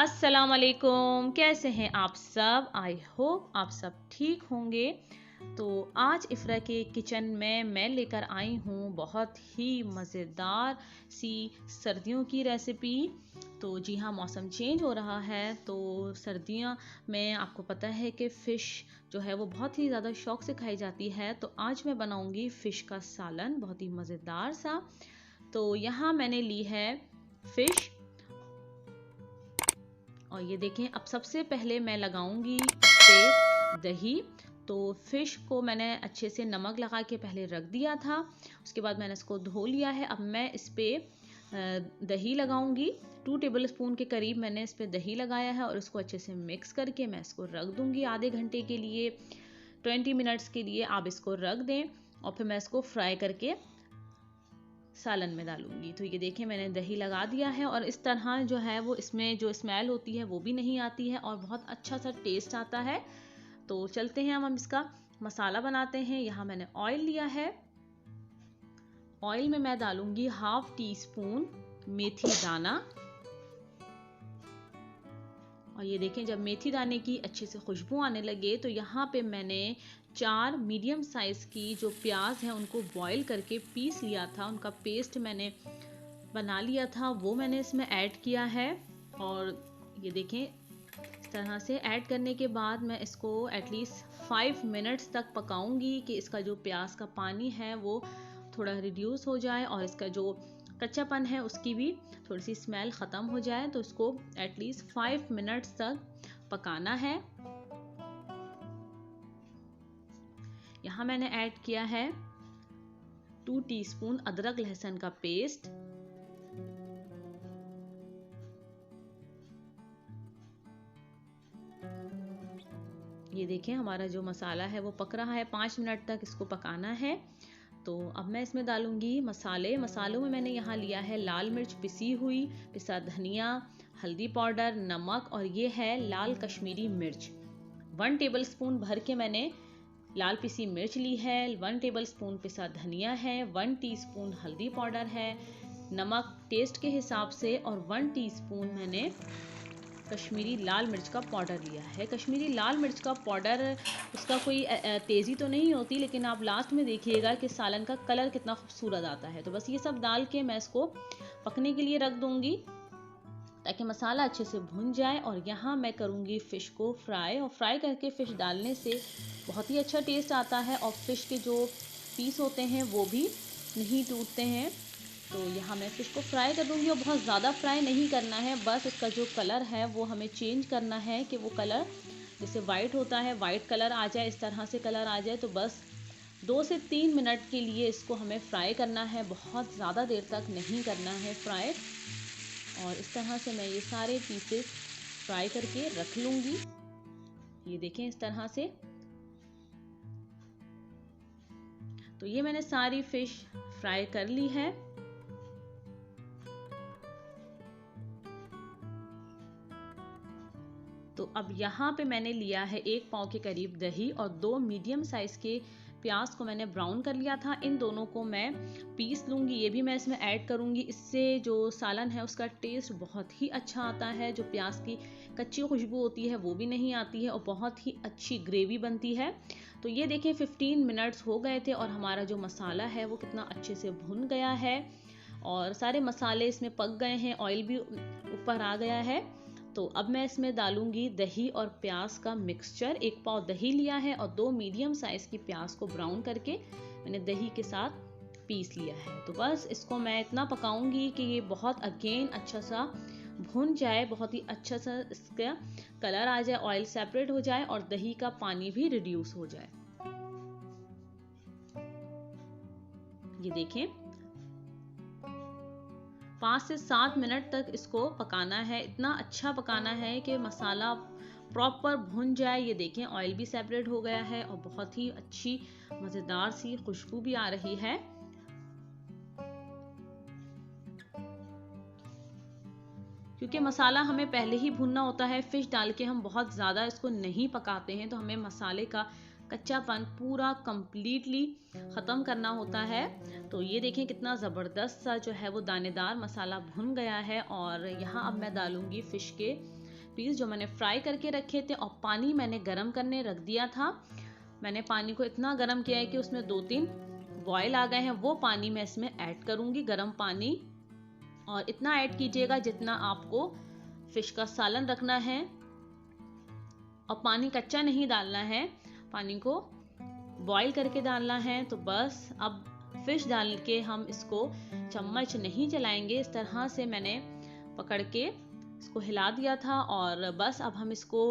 अस्सलाम वालेकुम, कैसे हैं आप सब। आई होप आप सब ठीक होंगे। तो आज इफ़रा के किचन में मैं लेकर आई हूँ बहुत ही मज़ेदार सी सर्दियों की रेसिपी। तो जी हाँ, मौसम चेंज हो रहा है तो सर्दियाँ में आपको पता है कि फ़िश जो है वो बहुत ही ज़्यादा शौक़ से खाई जाती है। तो आज मैं बनाऊँगी फ़िश का सालन, बहुत ही मज़ेदार सा। तो यहाँ मैंने ली है फ़िश और ये देखें। अब सबसे पहले मैं लगाऊंगी इस पे दही। तो फ़िश को मैंने अच्छे से नमक लगा के पहले रख दिया था, उसके बाद मैंने इसको धो लिया है। अब मैं इस पे दही लगाऊंगी। 2 टेबलस्पून के करीब मैंने इस पे दही लगाया है और इसको अच्छे से मिक्स करके मैं इसको रख दूंगी आधे घंटे के लिए, 20 मिनट्स के लिए आप इसको रख दें। और फिर मैं इसको फ्राई करके सालन में डालूंगी। तो ये देखें, मैंने दही लगा दिया है और इस तरह जो है वो इसमें जो स्मेल होती है वो भी नहीं आती है और बहुत अच्छा सा टेस्ट आता है। तो चलते हैं हम इसका मसाला बनाते हैं। यहाँ मैंने ऑयल लिया है। ऑयल में मैं डालूंगी 1/2 टीस्पून मेथी दाना। और ये देखें, जब मेथी दाने की अच्छे से खुशबू आने लगे तो यहाँ पे मैंने 4 मीडियम साइज़ की जो प्याज है उनको बॉईल करके पीस लिया था, उनका पेस्ट मैंने बना लिया था, वो मैंने इसमें ऐड किया है। और ये देखें, इस तरह से ऐड करने के बाद मैं इसको एटलीस्ट 5 मिनट्स तक पकाऊंगी कि इसका जो प्याज का पानी है वो थोड़ा रिड्यूस हो जाए और इसका जो कच्चापन है उसकी भी थोड़ी सी स्मेल ख़त्म हो जाए। तो इसको एटलीस्ट 5 मिनट्स तक पकाना है। यहाँ मैंने ऐड किया है 2 टीस्पून अदरक लहसुन का पेस्ट। ये देखें, हमारा जो मसाला है वो पक रहा है। 5 मिनट तक इसको पकाना है। तो अब मैं इसमें डालूंगी मसाले। मसालों में मैंने यहाँ लिया है लाल मिर्च पिसी हुई, पिसा धनिया, हल्दी पाउडर, नमक और ये है लाल कश्मीरी मिर्च। 1 टेबलस्पून भर के मैंने लाल पिसी मिर्च ली है, 1 टेबलस्पून पिसा धनिया है, 1 टीस्पून हल्दी पाउडर है, नमक टेस्ट के हिसाब से और 1 टीस्पून मैंने कश्मीरी लाल मिर्च का पाउडर लिया है। कश्मीरी लाल मिर्च का पाउडर, उसका कोई तेज़ी तो नहीं होती, लेकिन आप लास्ट में देखिएगा कि सालन का कलर कितना खूबसूरत आता है। तो बस ये सब डाल के मैं इसको पकने के लिए रख दूंगी ताकि मसाला अच्छे से भुन जाए। और यहाँ मैं करूँगी फ़िश को फ्राई, और फ्राई करके फ़िश डालने से बहुत ही अच्छा टेस्ट आता है और फ़िश के जो पीस होते हैं वो भी नहीं टूटते हैं। तो यहाँ मैं फ़िश को फ्राई कर दूँगी और बहुत ज़्यादा फ्राई नहीं करना है, बस इसका जो कलर है वो हमें चेंज करना है कि वो कलर जैसे वाइट होता है, वाइट कलर आ जाए, इस तरह से कलर आ जाए। तो बस 2 से 3 मिनट के लिए इसको हमें फ्राई करना है, बहुत ज़्यादा देर तक नहीं करना है फ्राई। और इस तरह से मैं ये सारे पीसेस फ्राई करके रख लूँगी। ये देखें, इस तरह से। तो ये मैंने सारी फ़िश फ्राई कर ली है। तो अब यहाँ पे मैंने लिया है 1 पाव के करीब दही और 2 मीडियम साइज़ के प्याज को मैंने ब्राउन कर लिया था। इन दोनों को मैं पीस लूँगी, ये भी मैं इसमें ऐड करूँगी। इससे जो सालन है उसका टेस्ट बहुत ही अच्छा आता है, जो प्याज की कच्ची खुशबू होती है वो भी नहीं आती है और बहुत ही अच्छी ग्रेवी बनती है। तो ये देखें, 15 मिनट्स हो गए थे और हमारा जो मसाला है वो कितना अच्छे से भुन गया है और सारे मसाले इसमें पक गए हैं, ऑयल भी ऊपर आ गया है। तो अब मैं इसमें डालूंगी दही और प्याज का मिक्सचर। 1 पाव दही लिया है और 2 मीडियम साइज़ की प्याज को ब्राउन करके मैंने दही के साथ पीस लिया है। तो बस इसको मैं इतना पकाऊंगी कि ये बहुत अगेन अच्छा सा भुन जाए, बहुत ही अच्छा सा इसका कलर आ जाए, ऑयल सेपरेट हो जाए और दही का पानी भी रिड्यूस हो जाए। ये देखें, 5 से 7 मिनट तक इसको पकाना है। इतना अच्छा पकाना है कि मसाला प्रॉपर भुन जाए। ये देखें, ऑयल भी सेपरेट हो गया है और बहुत ही अच्छी मज़ेदार सी खुशबू भी आ रही है। क्योंकि मसाला हमें पहले ही भुनना होता है, फ़िश डाल के हम बहुत ज़्यादा इसको नहीं पकाते हैं, तो हमें मसाले का कच्चापन पूरा कंप्लीटली ख़त्म करना होता है। तो ये देखें, कितना ज़बरदस्त सा जो है वो दानेदार मसाला भुन गया है। और यहाँ अब मैं डालूँगी फ़िश के पीस जो मैंने फ्राई करके रखे थे, और पानी मैंने गरम करने रख दिया था। मैंने पानी को इतना गरम किया है कि उसमें 2-3 बॉयल आ गए हैं। वो पानी मैं इसमें ऐड करूंगी, गरम पानी, और इतना ऐड कीजिएगा जितना आपको फिश का सालन रखना है, और पानी कच्चा नहीं डालना है, पानी को बॉईल करके डालना है। तो बस अब फिश डाल के हम इसको चम्मच नहीं चलाएंगे, इस तरह से मैंने पकड़ के इसको हिला दिया था। और बस अब हम इसको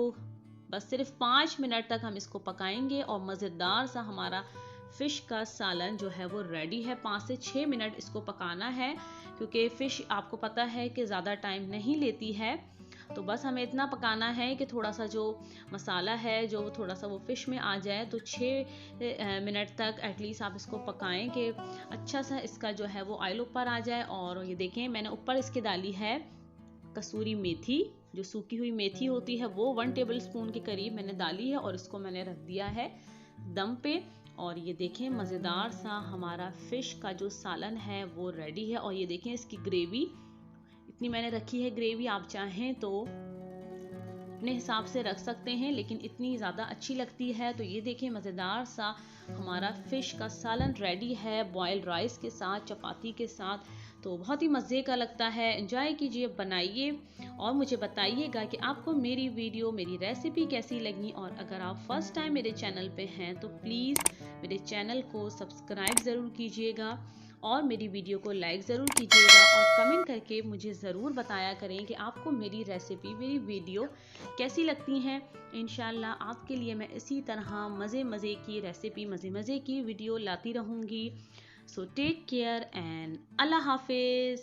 बस सिर्फ 5 मिनट तक हम इसको पकाएंगे, और मज़ेदार सा हमारा फिश का सालन जो है वो रेडी है। 5 से 6 मिनट इसको पकाना है, क्योंकि फिश आपको पता है कि ज़्यादा टाइम नहीं लेती है। तो बस हमें इतना पकाना है कि थोड़ा सा जो मसाला है जो थोड़ा सा वो फिश में आ जाए। तो 6 मिनट तक एटलीस्ट आप इसको पकाएं कि अच्छा सा इसका जो है वो ऑयल ऊपर आ जाए। और ये देखें, मैंने ऊपर इसके डाली है कसूरी मेथी, जो सूखी हुई मेथी होती है, वो 1 टेबल स्पून के करीब मैंने डाली है, और इसको मैंने रख दिया है दम पे। और ये देखें, मज़ेदार सा हमारा फिश का जो सालन है वो रेडी है। और ये देखें, इसकी ग्रेवी इतनी मैंने रखी है। ग्रेवी आप चाहें तो अपने हिसाब से रख सकते हैं, लेकिन इतनी ज़्यादा अच्छी लगती है। तो ये देखें, मज़ेदार सा हमारा फिश का सालन रेडी है, बॉइल्ड राइस के साथ, चपाती के साथ। तो बहुत ही मज़े का लगता है। एंजॉय कीजिए, बनाइए, और मुझे बताइएगा कि आपको मेरी वीडियो, मेरी रेसिपी कैसी लगी। और अगर आप फर्स्ट टाइम मेरे चैनल पे हैं तो प्लीज़ मेरे चैनल को सब्सक्राइब ज़रूर कीजिएगा, और मेरी वीडियो को लाइक ज़रूर कीजिएगा, और कमेंट करके मुझे ज़रूर बताया करें कि आपको मेरी रेसिपी, मेरी वीडियो कैसी लगती हैं। इंशाल्लाह आपके लिए मैं इसी तरह मज़े की रेसिपी, मज़े की वीडियो लाती रहूँगी। सो टेक केयर एंड अल्लाह हाफिज़।